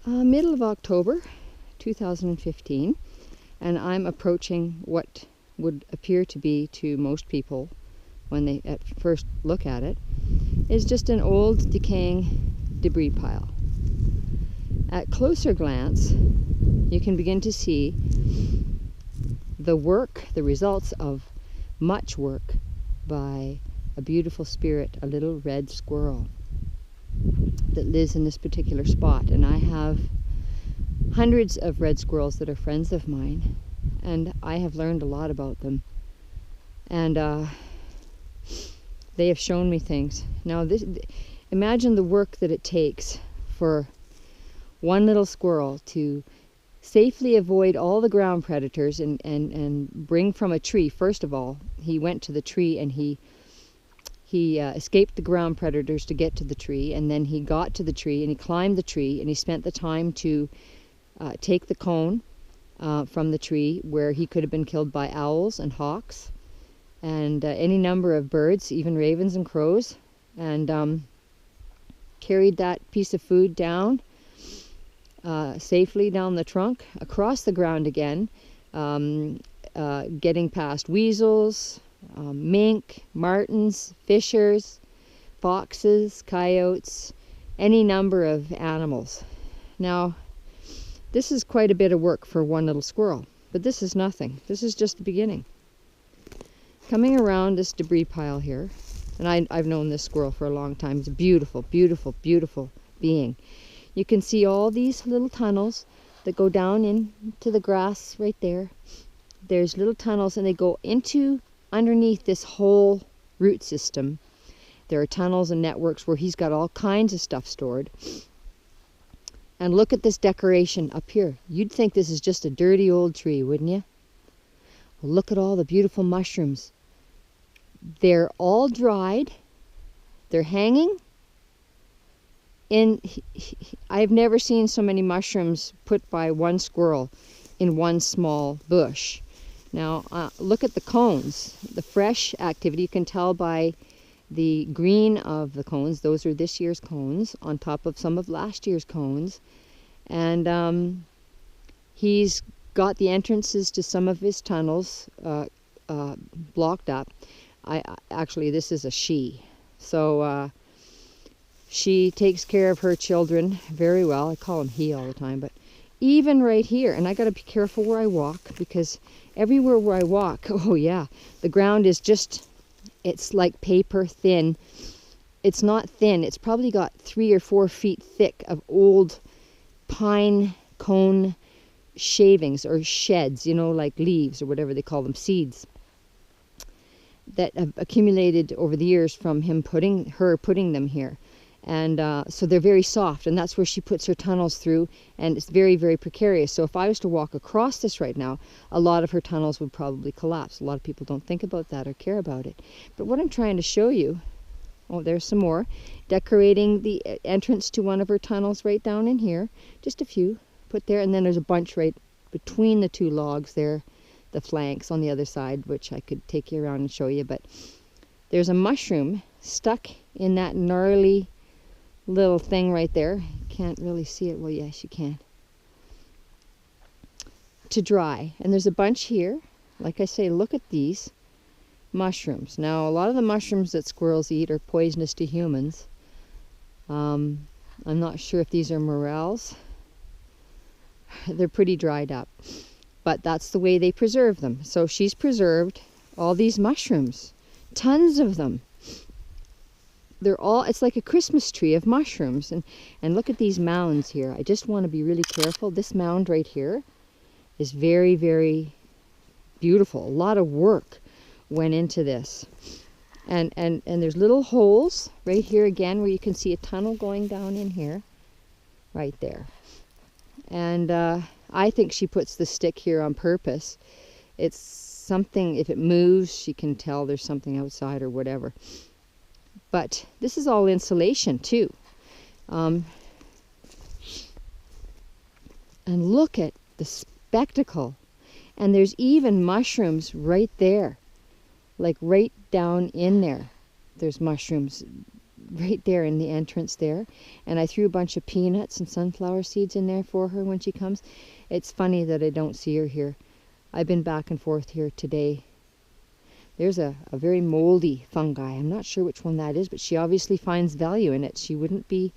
Middle of October 2015, and I'm approaching what would appear to be, to most people when they at first look at it, is just an old decaying debris pile. At closer glance, you can begin to see the work, the results of much work by a beautiful spirit, a little red squirrel that lives in this particular spot. And I have hundreds of red squirrels that are friends of mine, and I have learned a lot about them, and they have shown me things. Now imagine the work that it takes for one little squirrel to safely avoid all the ground predators and bring from a tree. First of all, he went to the tree and he escaped the ground predators to get to the tree, and then he got to the tree and he climbed the tree, and he spent the time to take the cone from the tree, where he could have been killed by owls and hawks and any number of birds, even ravens and crows, and carried that piece of food down safely down the trunk, across the ground again, getting past weasels, mink, martens, fishers, foxes, coyotes, any number of animals. Now, this is quite a bit of work for one little squirrel, but this is nothing. This is just the beginning. Coming around this debris pile here, and I've known this squirrel for a long time. It's a beautiful, beautiful, beautiful being. You can see all these little tunnels that go down into the grass right there. There's little tunnels, and they go underneath this whole root system. There are tunnels and networks where he's got all kinds of stuff stored. And look at this decoration up here. You'd think this is just a dirty old tree, wouldn't you? Well, look at all the beautiful mushrooms. They're all dried. They're hanging. I've never seen so many mushrooms put by one squirrel in one small bush. Now, look at the cones. The fresh activity, you can tell by the green of the cones. Those are this year's cones on top of some of last year's cones. And he's got the entrances to some of his tunnels blocked up. Actually, this is a she. So she takes care of her children very well. I call him he all the time, but even right here, and I got to be careful where I walk, because everywhere where I walk, oh yeah, the ground is just, it's like paper thin. It's not thin. It's probably got 3 or 4 feet thick of old pine cone shavings or sheds, you know, like leaves or whatever they call them, seeds, that have accumulated over the years from him putting them here. And so they're very soft, and that's where she puts her tunnels through, and it's very, very precarious. So if I was to walk across this right now, a lot of her tunnels would probably collapse. A lot of people don't think about that or care about it. But what I'm trying to show you, oh, there's some more, decorating the entrance to one of her tunnels right down in here, just a few put there, and then there's a bunch right between the 2 logs there, the flanks on the other side, which I could take you around and show you. But there's a mushroom stuck in that gnarly little thing right there. Can't really see it. Well, yes, you can. To dry. And there's a bunch here. Like I say, look at these mushrooms. Now, a lot of the mushrooms that squirrels eat are poisonous to humans. I'm not sure if these are morels. They're pretty dried up. But that's the way they preserve them. So she's preserved all these mushrooms. Tons of them. They're all, it's like a Christmas tree of mushrooms. And look at these mounds here. I just want to be really careful. This mound right here is very, very beautiful. A lot of work went into this. And there's little holes right here again where you can see a tunnel going down in here. Right there. And I think she puts the stick here on purpose. It's something, if it moves, she can tell there's something outside or whatever. But this is all insulation too. And look at the spectacle. And there's even mushrooms right there. Like right down in there. There's mushrooms right there in the entrance there. And I threw a bunch of peanuts and sunflower seeds in there for her when she comes. It's funny that I don't see her here. I've been back and forth here today. There's a very moldy fungi. I'm not sure which one that is, but she obviously finds value in it. She wouldn't be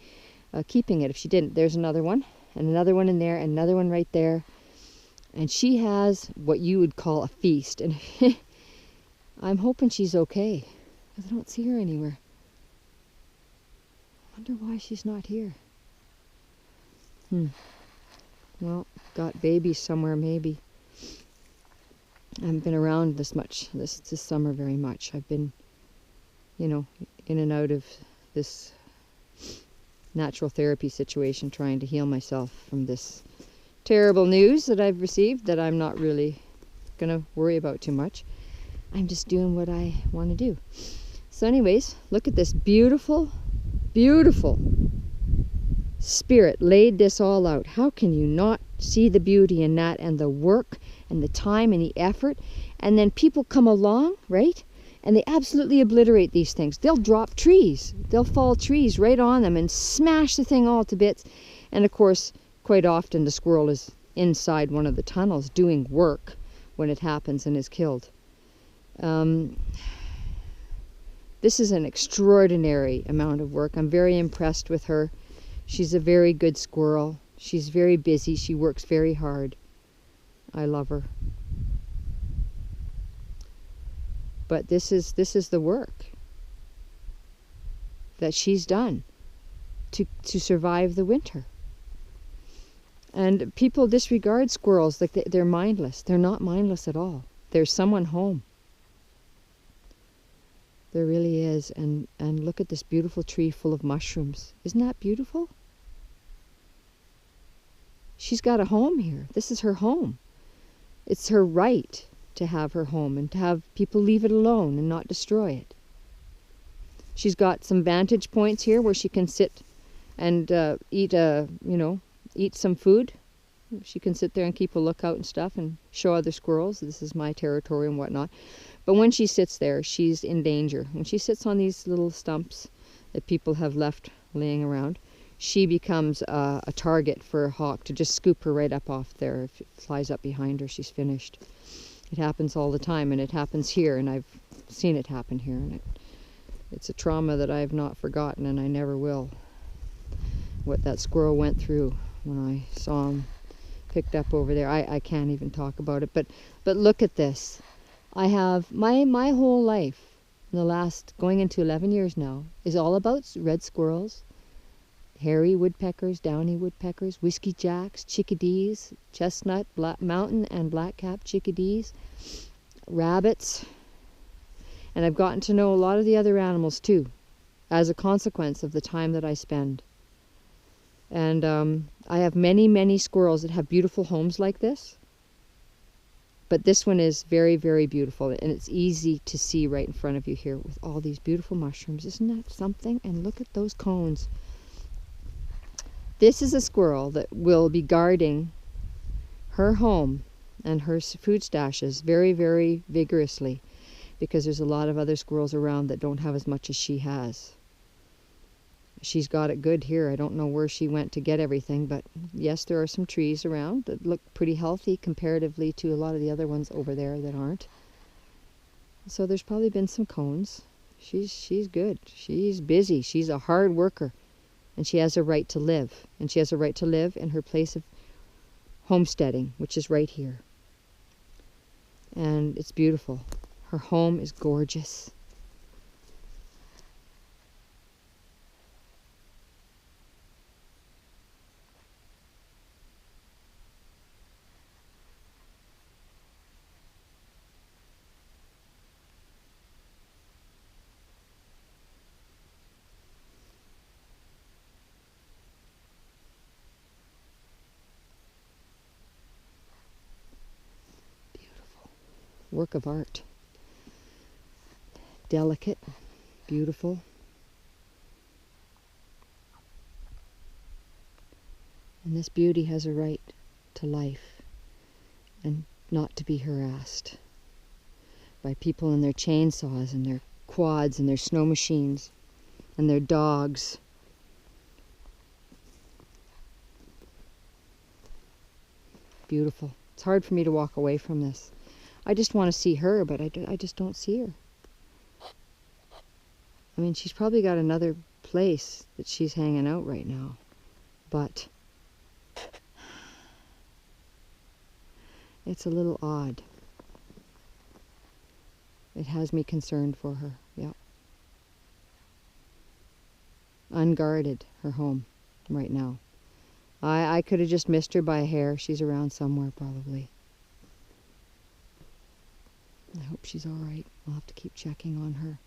keeping it if she didn't. There's another one, and another one in there, and another one right there. And she has what you would call a feast. And I'm hoping she's okay, because I don't see her anywhere. I wonder why she's not here. Well, got babies somewhere maybe. I haven't been around this summer very much. I've been, you know, in and out of this natural therapy situation, trying to heal myself from this terrible news that I've received that I'm not really going to worry about too much. I'm just doing what I want to do. So anyways, look at this beautiful, beautiful spirit laid this all out. How can you not see the beauty in that, and the work and the time and the effort? And then people come along, right? And they absolutely obliterate these things. They'll drop trees. They'll fall trees right on them and smash the thing all to bits. And of course, quite often the squirrel is inside one of the tunnels doing work when it happens and is killed. This is an extraordinary amount of work. I'm very impressed with her. She's a very good squirrel. She's very busy. She works very hard. I love her. But this is the work that she's done to survive the winter. And people disregard squirrels like they're mindless. They're not mindless at all. There's someone home. There really is. And look at this beautiful tree full of mushrooms. Isn't that beautiful? She's got a home here. This is her home. It's her right to have her home and to have people leave it alone and not destroy it. She's got some vantage points here where she can sit and eat some food. She can sit there and keep a lookout and stuff and show other squirrels this is my territory and whatnot. But when she sits there, she's in danger. When she sits on these little stumps that people have left laying around, she becomes a target for a hawk to just scoop her right up off there. If it flies up behind her, she's finished. It happens all the time, and it happens here, and I've seen it happen here. And it's a trauma that I have not forgotten, and I never will. What that squirrel went through when I saw him picked up over there. I can't even talk about it. But look at this. I have my whole life, in the last going into 11 years now, is all about red squirrels, hairy woodpeckers, downy woodpeckers, whiskey jacks, chickadees, chestnut, mountain and black-capped chickadees, rabbits, and I've gotten to know a lot of the other animals too, as a consequence of the time that I spend. And I have many, many squirrels that have beautiful homes like this. But this one is very, very beautiful, and it's easy to see right in front of you here with all these beautiful mushrooms. Isn't that something? And look at those cones. This is a squirrel that will be guarding her home and her food stashes very, very vigorously, because there's a lot of other squirrels around that don't have as much as she has. She's got it good here. I don't know where she went to get everything, but yes, there are some trees around that look pretty healthy comparatively to a lot of the other ones over there that aren't. So there's probably been some cones. She's good. She's busy. She's a hard worker, and she has a right to live. And she has a right to live in her place of homesteading, which is right here. And it's beautiful. Her home is gorgeous. Work of art. Delicate, beautiful. And this beauty has a right to life and not to be harassed by people and their chainsaws and their quads and their snow machines and their dogs. Beautiful. It's hard for me to walk away from this. I just want to see her, but I just don't see her. I mean, she's probably got another place that she's hanging out right now, but it's a little odd. It has me concerned for her, yeah. Unguarded, her home, right now. I could have just missed her by a hair. She's around somewhere, probably. I hope she's all right. I'll have to keep checking on her.